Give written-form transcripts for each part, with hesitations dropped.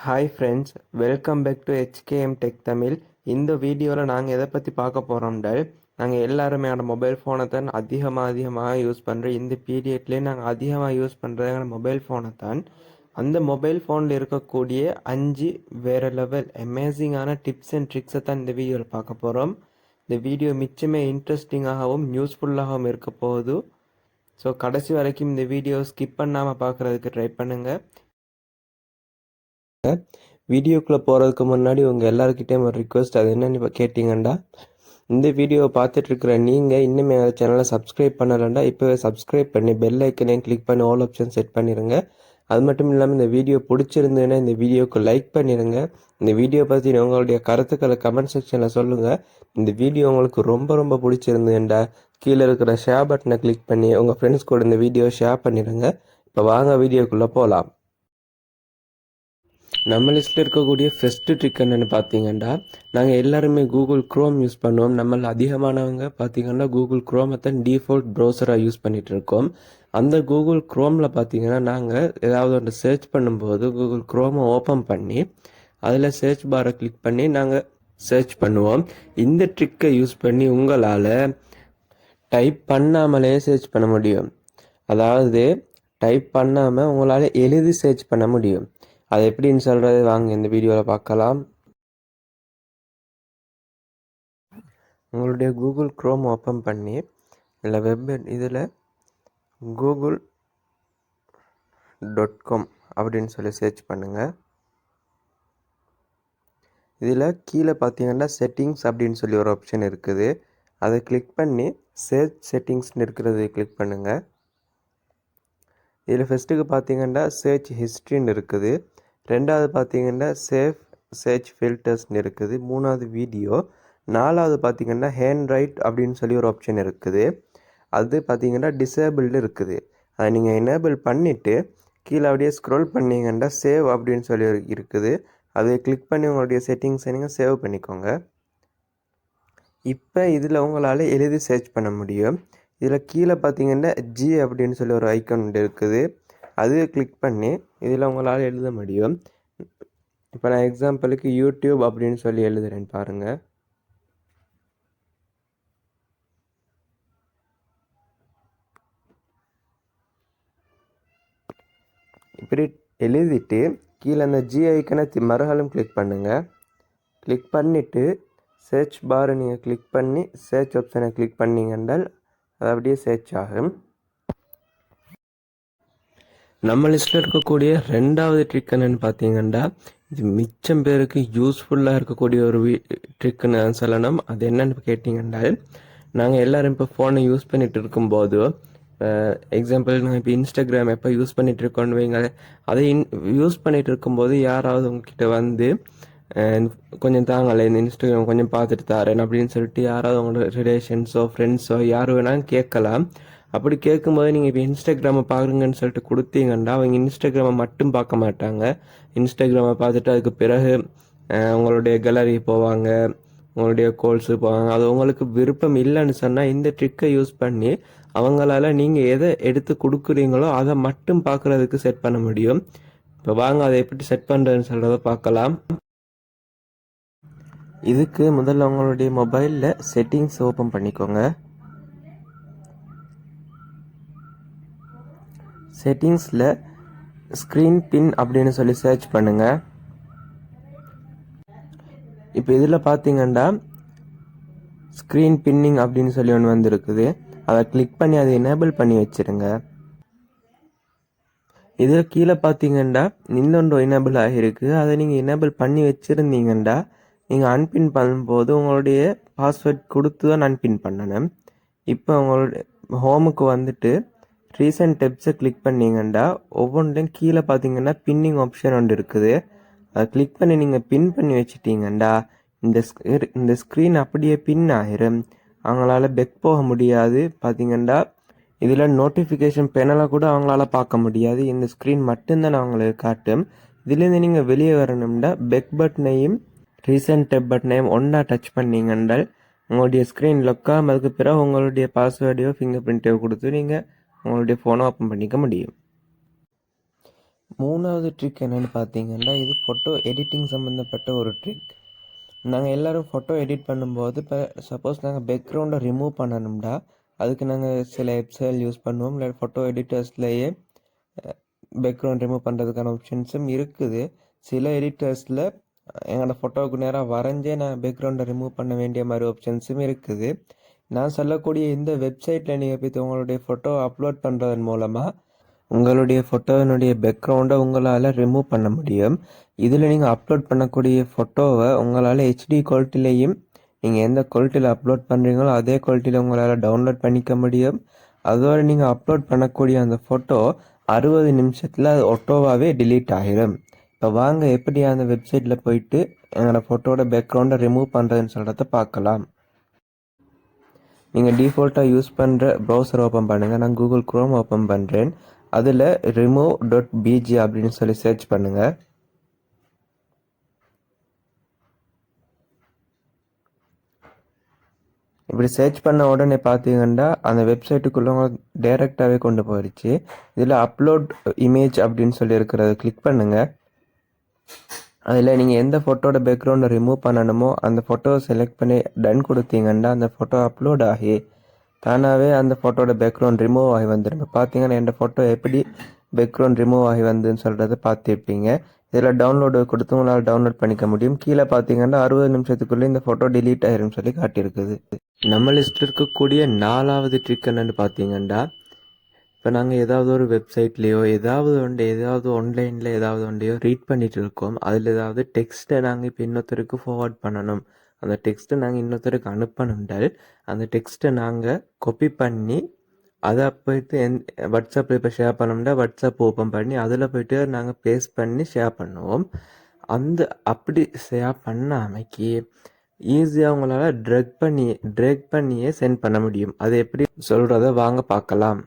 Hi friends, welcome back to HKM tech Tamil. இந்த வீடியோவில் நாங்கள் எதை பற்றி பார்க்க போகிறோம்னா, நாங்கள் எல்லாருமே மொபைல் ஃபோனை தான் அதிகமாக யூஸ் பண்ணுறோம். இந்த பீரியட்லேயே நாங்கள் அதிகமாக யூஸ் பண்ணுறது மொபைல் ஃபோனை தான். அந்த மொபைல் ஃபோனில் இருக்கக்கூடிய 5 வேறு லெவல் அமேசிங்கான டிப்ஸ் அண்ட் ட்ரிக்ஸை தான் இந்த வீடியோவில் பார்க்க போகிறோம். இந்த வீடியோ மிச்சமே இன்ட்ரெஸ்டிங்காகவும் யூஸ்ஃபுல்லாகவும் இருக்க போகுது. ஸோ கடைசி வரைக்கும் இந்த வீடியோ ஸ்கிப் பண்ணாமல் பார்க்குறதுக்கு ட்ரை பண்ணுங்கள். வீடியோக்குள்ளே போகிறதுக்கு முன்னாடி உங்கள் எல்லாருக்கிட்டேயும் ஒரு ரிக்வெஸ்ட், அது என்னென்னு கேட்டிங்கன்னா, இந்த வீடியோவை பார்த்துட்ருக்குற நீங்கள் இன்னும் எங்கள் சேனலை சப்ஸ்கிரைப் பண்ணலைண்டா இப்போவே சப்ஸ்கிரைப் பண்ணி பெல் ஐக்கனையும் கிளிக் பண்ணி ஆல் ஆப்ஷன் செட் பண்ணிடுங்க. அது மட்டும் இல்லாமல் இந்த வீடியோ பிடிச்சிருந்ததுன்னா இந்த வீடியோவுக்கு லைக் பண்ணிடுங்க. இந்த வீடியோ பற்றி உங்களுடைய கருத்துக்களை கமெண்ட் செக்ஷனில் சொல்லுங்கள். இந்த வீடியோ உங்களுக்கு ரொம்ப ரொம்ப பிடிச்சிருந்ததுண்டா கீழே இருக்கிற ஷேர் பட்டனை கிளிக் பண்ணி உங்கள் ஃப்ரெண்ட்ஸ் கூட இந்த வீடியோவை ஷேர் பண்ணிடுங்க. இப்போ வாங்க வீடியோக்குள்ளே போகலாம். நம்ம லிஸ்ட்டில் இருக்கக்கூடிய ஃபஸ்ட்டு ட்ரிக் என்னென்னு பார்த்தீங்கன்னா, நாங்கள் எல்லாருமே கூகுள் க்ரோம் யூஸ் பண்ணுவோம். நம்மள அதிகமானவங்க பார்த்தீங்கன்னா கூகுள் க்ரோமை தான் டிஃபால்ட் ப்ரௌசராக யூஸ் பண்ணிகிட்டு இருக்கோம். அந்த கூகுள் க்ரோமில் பார்த்தீங்கன்னா நாங்கள் ஏதாவது ஒன்று சர்ச் பண்ணும்போது கூகுள் க்ரோமை ஓப்பன் பண்ணி அதில் சர்ச் பாரை கிளிக் பண்ணி நாங்கள் சர்ச் பண்ணுவோம். இந்த ட்ரிக்கை யூஸ் பண்ணி உங்களால் டைப் பண்ணாமலே சர்ச் பண்ண முடியும். அதாவது டைப் பண்ணாமல் உங்களால் எழுதி சர்ச் பண்ண முடியும். அது எப்படின்னு சொல்கிறது வாங்க இந்த வீடியோவில் பார்க்கலாம். உங்களுடைய கூகுள் க்ரோம் ஓப்பன் பண்ணி இதில் google.com அப்படின்னு சொல்லி சர்ச் பண்ணுங்கள். இதில் கீழே பார்த்தீங்கன்னா செட்டிங்ஸ் அப்படின்னு சொல்லி ஒரு ஆப்ஷன் இருக்குது. அதை கிளிக் பண்ணி சர்ச் செட்டிங்ஸ்னு இருக்கிறது கிளிக் பண்ணுங்கள். இதில் ஃபஸ்ட்டுக்கு பார்த்தீங்கன்னா சர்ச் ஹிஸ்ட்ரின்னு இருக்குது. ரெண்டாவது பார்த்தீங்கன்னா சேஃப் சர்ச் ஃபில்டர்ஸ்னு இருக்குது. மூணாவது வீடியோ. நாலாவது பார்த்தீங்கன்னா handwrite அப்படின்னு சொல்லி ஒரு ஆப்ஷன் இருக்குது. அது பார்த்தீங்கன்னா டிசேபிள்டு இருக்குது. அதை நீங்கள் எனேபிள் பண்ணிவிட்டு கீழே அப்படியே ஸ்க்ரோல் பண்ணிங்கன்னா சேவ் அப்படின்னு சொல்லி இருக்குது. அதை கிளிக் பண்ணி உங்களுடைய செட்டிங்ஸை நீங்கள் சேவ் பண்ணிக்கோங்க. இப்போ இதில் உங்களால் எழுதி சர்ச் பண்ண முடியும். இதில் கீழே பார்த்தீங்கன்னா ஜி அப்படின்னு சொல்லி ஒரு ஐக்கான் இருக்குது. அது கிளிக் பண்ணி இதில் உங்களால் எழுத முடியும். இப்போ நான் எக்ஸாம்பிளுக்கு யூடியூப் அப்படின்னு சொல்லி எழுதுறேன் பாருங்கள். இப்படி எழுதிட்டு கீழே அந்த ஜி ஐக்கனை மறுகாலம் கிளிக் பண்ணுங்கள். கிளிக் பண்ணிவிட்டு சர்ச் பாரை நீங்கள் கிளிக் பண்ணி சர்ச் ஆப்ஷனை கிளிக் பண்ணிங்கன்றால் அது அப்படியே சர்ச் ஆகும். நம்ம லிஸ்ட்டில் இருக்கக்கூடிய ரெண்டாவது ட்ரிக் என்னென்னு பார்த்தீங்கன்னா, இது மிச்சம் பேருக்கு யூஸ்ஃபுல்லாக இருக்கக்கூடிய ஒரு ட்ரிக்குன்னு சொல்லணும். அது என்னென்னு கேட்டிங்கன்னா, நாங்கள் எல்லோரும் இப்போ ஃபோனை யூஸ் பண்ணிகிட்டு இருக்கும்போது எக்ஸாம்பிள் நாங்கள் இப்போ இன்ஸ்டாகிராம் எப்போ யூஸ் பண்ணிகிட்டு இருக்கோன்னு வைங்க, அதை யூஸ் பண்ணிகிட்டு இருக்கும்போது யாராவது உங்ககிட்ட வந்து கொஞ்சம் தாங்கலை இந்த இன்ஸ்டாகிராம் கொஞ்சம் பார்த்துட்டு தாரேன் அப்படின்னு சொல்லிட்டு யாராவது உங்களோட ரிலேஷன்ஸோ ஃப்ரெண்ட்ஸோ யார் வேணாலும் கேட்கலாம். அப்படி கேட்கும்போது நீங்கள் இப்போ இன்ஸ்டாகிராமை பாருங்கன்னு சொல்லிட்டு கொடுத்தீங்கன்னா அவங்க இன்ஸ்டாகிராமை மட்டும் பார்க்க மாட்டாங்க. இன்ஸ்டாகிராமை பார்த்துட்டு அதுக்கு பிறகு உங்களுடைய கேலரி போவாங்க, உங்களுடைய கோல்ஸு போவாங்க. அது உங்களுக்கு விருப்பம் இல்லைன்னு சொன்னால் இந்த ட்ரிக்கை யூஸ் பண்ணி அவங்களால நீங்கள் எதை எடுத்து கொடுக்குறீங்களோ அதை மட்டும் பார்க்குறதுக்கு செட் பண்ண முடியும். இப்போ வாங்க அதை எப்படி செட் பண்ணுறதுன்னு சொல்கிறத பார்க்கலாம். இதுக்கு முதல்ல உங்களுடைய மொபைலில் செட்டிங்ஸ் ஓப்பன் பண்ணிக்கோங்க. செட்டிங்ஸில் ஸ்க்ரீன் பின் அப்படின்னு சொல்லி சர்ச் பண்ணுங்கள். இப்போ இதில் பார்த்தீங்கன்னா ஸ்க்ரீன் பின்னிங் அப்படின்னு சொல்லி ஒன்று வந்துருக்குது. அதை கிளிக் பண்ணி அதை எனேபிள் பண்ணி வச்சுருங்க. இதில் கீழே பார்த்தீங்கன்னா இன்னொன்று எனேபிள் ஆகிருக்கு. அதை நீங்கள் எனேபிள் பண்ணி வச்சுருந்தீங்கன்னா நீங்கள் அன்பின் பண்ணும்போது உங்களுடைய பாஸ்வேர்ட் கொடுத்து தான் அன்பின் பண்ணணும். இப்போ உங்களுடைய ஹோமுக்கு வந்துட்டு ரீசன்ட் டெப்ஸை கிளிக் பண்ணிங்கன்னா ஒவ்வொன்றையும் கீழே பார்த்தீங்கன்னா பின்னிங் ஆப்ஷன் ஒன்று இருக்குது. அதை கிளிக் பண்ணி நீங்கள் பின் பண்ணி வச்சுட்டீங்கண்டா இந்த ஸ்க்ரீன் அப்படியே பின் ஆகிரும். அவங்களால பெக் போக முடியாது. பார்த்தீங்கன்னா இதில் நோட்டிஃபிகேஷன் பேனலை கூட அவங்களால பார்க்க முடியாது. இந்த ஸ்க்ரீன் மட்டும்தான் அவங்களுக்கு காட்டும். இதுலேருந்து நீங்கள் வெளியே வரணும்னா பெக் பட்டனையும் ரீசன்ட் டெப் பட்டனையும் ஒன்றா டச் பண்ணிங்கன்றால் உங்களுடைய ஸ்க்ரீன் லொக்காமல் அதுக்கு பிறகு உங்களுடைய பாஸ்வேர்டையோ ஃபிங்கர் பிரிண்ட்டையோ கொடுத்து நீங்கள் உங்களுடைய ஃபோனை ஓப்பன் பண்ணிக்க முடியும். மூணாவது ட்ரிக் என்னென்னு பார்த்தீங்கன்னா, இது ஃபோட்டோ எடிட்டிங் சம்மந்தப்பட்ட ஒரு ட்ரிக். நாங்கள் எல்லோரும் ஃபோட்டோ எடிட் பண்ணும்போது, இப்போ சப்போஸ் நாங்கள் பேக்ரவுண்டை ரிமூவ் பண்ணணும்டா, அதுக்கு நாங்கள் சில வெப்சைட் யூஸ் பண்ணுவோம். இல்லை ஃபோட்டோ எடிட்டர்ஸ்லேயே பேக்ரவுண்ட் ரிமூவ் பண்ணுறதுக்கான ஆப்ஷன்ஸும் இருக்குது. சில எடிட்டர்ஸில் எங்களோட ஃபோட்டோவுக்கு நேராக வரைஞ்சே நான் பேக்ரவுண்டை ரிமூவ் பண்ண வேண்டிய மாதிரி ஆப்ஷன்ஸும் இருக்குது. நான் சொல்லக்கூடிய இந்த வெப்சைட்டில் நீங்கள் போய் உங்களுடைய ஃபோட்டோ அப்லோட் பண்ணுறதன் மூலமாக உங்களுடைய ஃபோட்டோவினுடைய பேக்ரவுண்டை உங்களால் ரிமூவ் பண்ண முடியும். இதில் நீங்கள் அப்லோட் பண்ணக்கூடிய ஃபோட்டோவை உங்களால் ஹெச்டி குவாலிட்டிலையும் நீங்கள் எந்த குவாலிட்டியில் அப்லோட் பண்ணுறீங்களோ அதே குவாலிட்டியில் உங்களால் டவுன்லோட் பண்ணிக்க முடியும். அதோடு நீங்கள் அப்லோட் பண்ணக்கூடிய அந்த ஃபோட்டோ 60 நிமிஷத்தில் அது ஆட்டோவாகவே டிலீட் ஆகிடும். இப்போ வாங்க எப்படி அந்த வெப்சைட்டில் போயிட்டு எங்களோட ஃபோட்டோட பேக்ரவுண்டை ரிமூவ் பண்ணுறதுன்னு சொல்கிறத பார்க்கலாம். நீங்கள் டிஃபால்ட்டாக யூஸ் பண்ணுற ப்ரௌசர் ஓப்பன் பண்ணுங்கள். நான் கூகுள் குரோம் ஓப்பன் பண்ணுறேன். அதில் remove.bg அப்படின்னு சொல்லி சர்ச் பண்ணுங்கள். இப்படி சர்ச் பண்ண உடனே பார்த்தீங்கன்னா அந்த வெப்சைட்டுக்குள்ளே உங்களுக்கு டைரெக்டாகவே கொண்டு போயிடுச்சு. இதில் அப்லோட் இமேஜ் அப்படின்னு சொல்லி இருக்கிறத கிளிக் பண்ணுங்கள். அதில் நீங்கள் எந்த ஃபோட்டோட பேக்ரவுண்டை ரிமூவ் பண்ணணுமோ அந்த ஃபோட்டோவை செலக்ட் பண்ணி டன் கொடுத்தீங்கன்னா அந்த ஃபோட்டோ அப்லோட் ஆகி தானாகவே அந்த ஃபோட்டோட பேக்ரவுண்ட் ரிமூவ் ஆகி வந்துடும். இப்போ பார்த்தீங்கன்னா என் ஃபோட்டோ எப்படி பேக்ரவுண்ட் ரிமூவ் ஆகி வந்துன்னு சொல்கிறத பார்த்துருப்பீங்க. இதில் டவுன்லோடு கொடுத்து உங்களால் டவுன்லோட் பண்ணிக்க முடியும். கீழே பார்த்தீங்கன்னா 60 நிமிஷத்துக்குள்ளே இந்த ஃபோட்டோ டிலீட் ஆயிரும்னு சொல்லி காட்டியிருக்குது. நம்ம லிஸ்ட்டில் இருக்கக்கூடிய 4வது ட்ரிக் என்னென்னு பார்த்தீங்கன்னா, இப்போ நாங்கள் ஏதாவது ஒரு வெப்சைட்லேயோ ஏதாவது ஆன்லைனில் ஏதாவது ஒன்றையோ ரீட் பண்ணிகிட்டு இருக்கோம். அதில் ஏதாவது டெக்ஸ்ட்டை நாங்கள் இப்போ இன்னொருத்தருக்கு ஃபார்வர்ட் பண்ணணும். அந்த டெக்ஸ்ட்டை நாங்கள் இன்னொருத்தருக்கு அனுப்பணுன்றால் அந்த டெக்ஸ்ட்டை நாங்கள் காப்பி பண்ணி அதை போய்ட்டு வாட்ஸ்அப்பில் இப்போ ஷேர் பண்ணோம்னா வாட்ஸ்அப் ஓப்பன் பண்ணி அதில் போய்ட்டு நாங்கள் பேஸ்ட் பண்ணி ஷேர் பண்ணுவோம். அப்படி ஷேர் பண்ணாமைக்கு ஈஸியாக உங்களால் ட்ராக் பண்ணியே சென்ட் பண்ண முடியும். அது எப்படி சொல்கிறத வாங்க பார்க்கலாம்.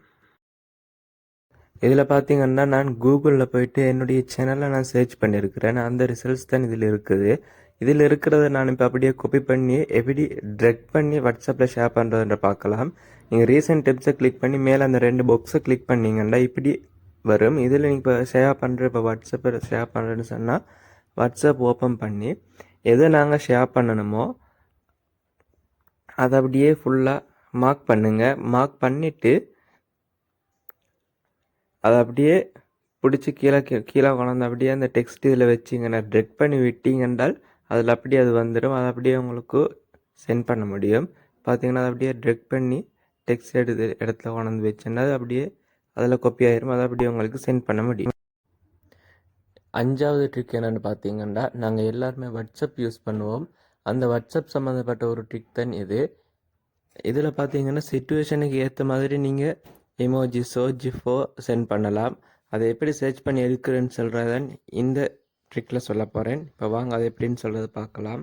இதில் பார்த்தீங்கன்னா நான் கூகுளில் போயிட்டு என்னுடைய சேனலை நான் சர்ச் பண்ணியிருக்கிறேன். அந்த ரிசல்ட்ஸ் தான் இதில் இருக்குது. இதில் இருக்கிறத நான் இப்போ அப்படியே காப்பி பண்ணி எப்படி ட்ராக் பண்ணி வாட்ஸ்அப்பில் ஷேர் பண்ணுறதுன்ற பார்க்கலாம். நீங்கள் ரீசெண்ட் டிப்ஸை கிளிக் பண்ணி மேலே அந்த 2 பாக்ஸை கிளிக் பண்ணிங்கன்னா இப்படி வரும். இதில் நீங்கள் இப்போ ஷேர் பண்ணுற இப்போ வாட்ஸ்அப்பில் ஷேர் பண்ணுறேன்னு சொன்னால் வாட்ஸ்அப் ஓப்பன் பண்ணி எதை நாங்கள் ஷேர் பண்ணணுமோ அதை அப்படியே ஃபுல்லாக மார்க் பண்ணுங்கள். மார்க் பண்ணிவிட்டு அதை அப்படியே பிடிச்சி கீழே கொண்டாந்து அப்படியே அந்த டெக்ஸ்ட் இதில் வச்சிங்கன்னா ட்ரெக் பண்ணி விட்டீங்கன்றால் அதில் அப்படியே அது வந்துடும். அதை அப்படியே உங்களுக்கு சென்ட் பண்ண முடியும். பார்த்தீங்கன்னா அதை அப்படியே ட்ரெக் பண்ணி டெக்ஸ்ட் இடத்துல கொண்டாந்து வச்சுன்னா அது அப்படியே அதில் காப்பி ஆயிரும். அதை அப்படியே உங்களுக்கு சென்ட் பண்ண முடியும். 5வது ட்ரிக் என்னென்னு பார்த்தீங்கன்னா, நாங்கள் எல்லாருமே வாட்ஸ்அப் யூஸ் பண்ணுவோம். அந்த வாட்ஸ்அப் சம்மந்தப்பட்ட ஒரு ட்ரிக் தான் இது. இதில் பார்த்தீங்கன்னா சிச்சுவேஷனுக்கு ஏற்ற மாதிரி நீங்கள் எமோஜிஸோ ஜிஃபோ சென்ட் பண்ணலாம். அதை எப்படி சர்ச் பண்ணி எடுக்கிறேன்னு சொல்கிறதன் இந்த ட்ரிக்கில் சொல்ல போகிறேன். இப்போ வாங்க அதை எப்படின்னு சொல்கிறத பார்க்கலாம்.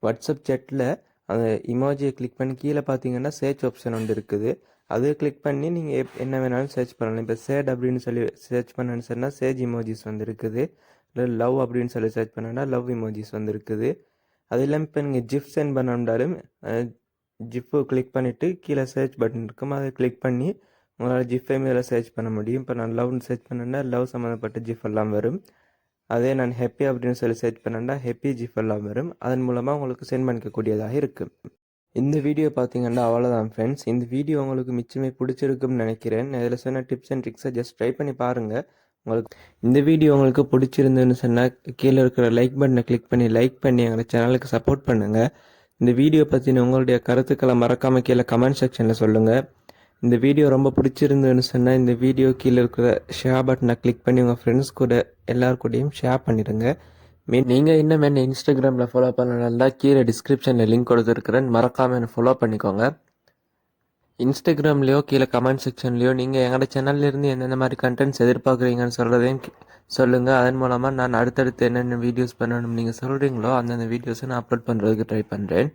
வாட்ஸ்அப் சேட்டில் அந்த இமோஜியை கிளிக் பண்ணி கீழே பார்த்தீங்கன்னா சர்ச் ஆப்ஷன் ஒன்று இருக்குது. அதை கிளிக் பண்ணி நீங்கள் என்ன வேணாலும் சர்ச் பண்ணலாம். இப்போ சேட் அப்படின்னு சொல்லி சர்ச் பண்ணணுன்னு சொன்னால் சேஜ் இமோஜிஸ் வந்து இருக்குது. இல்லை லவ் அப்படின்னு சொல்லி சர்ச் பண்ணோன்னா லவ் இமோஜிஸ் வந்து இருக்குது. அது இல்லாமல் இப்போ நீங்கள் ஜிஃப் சென்ட் பண்ணாலும் ஜிஃபு கிளிக் பண்ணிவிட்டு கீழே சர்ச் பட்டன் இருக்கும். அதை கிளிக் பண்ணி உங்களால் ஜிஃபை மேலே சர்ச் பண்ண முடியும். இப்போ நான் லவ்னு சர்ச் பண்ணேன்னா லவ் சம்மந்தப்பட்ட ஜிஃப் எல்லாம் வரும். அதே நான் ஹாப்பி அப்படின்னு சொல்லி சர்ச் பண்ணேன்னா ஹாப்பி ஜிஃப் எல்லாம் வரும். அதன் மூலமாக உங்களுக்கு சென்ட் பண்ணிக்கக்கூடியதாக இருக்குது. இந்த வீடியோ பார்த்தீங்கன்னா அவ்வளோதான் ஃப்ரெண்ட்ஸ். இந்த வீடியோ உங்களுக்கு மிச்சமே பிடிச்சிருக்குன்னு நினைக்கிறேன். இதில் சொன்ன டிப்ஸ் அண்ட் ட்ரிக்ஸை ஜஸ்ட் ட்ரை பண்ணி பாருங்கள். இந்த வீடியோ உங்களுக்கு பிடிச்சிருந்துன்னு சொன்னால் கீழே இருக்கிற லைக் பட்டனை கிளிக் பண்ணி லைக் பண்ணி எங்கள் சேனலுக்கு சப்போர்ட் பண்ணுங்கள். இந்த வீடியோ பற்றின உங்களுடைய கருத்துக்களை மறக்காமல் கீழே கமெண்ட் செக்ஷனில் சொல்லுங்கள். இந்த வீடியோ ரொம்ப பிடிச்சிருந்துன்னு சொன்னால் இந்த வீடியோ கீழே இருக்கிற ஷேர் பட்டனை கிளிக் பண்ணி உங்கள் ஃப்ரெண்ட்ஸ் கூட எல்லாருக்கூடையும் ஷேர் பண்ணிடுங்க. நீங்கள் இன்னும் என்ன இன்ஸ்டாகிராமில் ஃபாலோ பண்ணலாம் கீழே டிஸ்கிரிப்ஷனில் லிங்க் கொடுத்துருக்குறேன். மறக்காமல் என்னை ஃபாலோ பண்ணிக்கோங்க. இன்ஸ்டாகிராம்லேயோ கீழே கமெண்ட் செக்ஷன்லேயோ நீங்கள் எங்களோட சேனல்லேருந்து எந்தெந்த மாதிரி கண்டென்ட்ஸ் எதிர்பார்க்குறீங்கன்னு சொல்கிறதையும் சொல்லுங்கள். அதன் மூலமாக நான் அடுத்தடுத்து என்னென்ன வீடியோஸ் பண்ணணும் நீங்கள் சொல்கிறீங்களோ அந்தந்த வீடியோஸை நான் அப்லோட் பண்ணுறதுக்கு ட்ரை பண்ணுறேன்.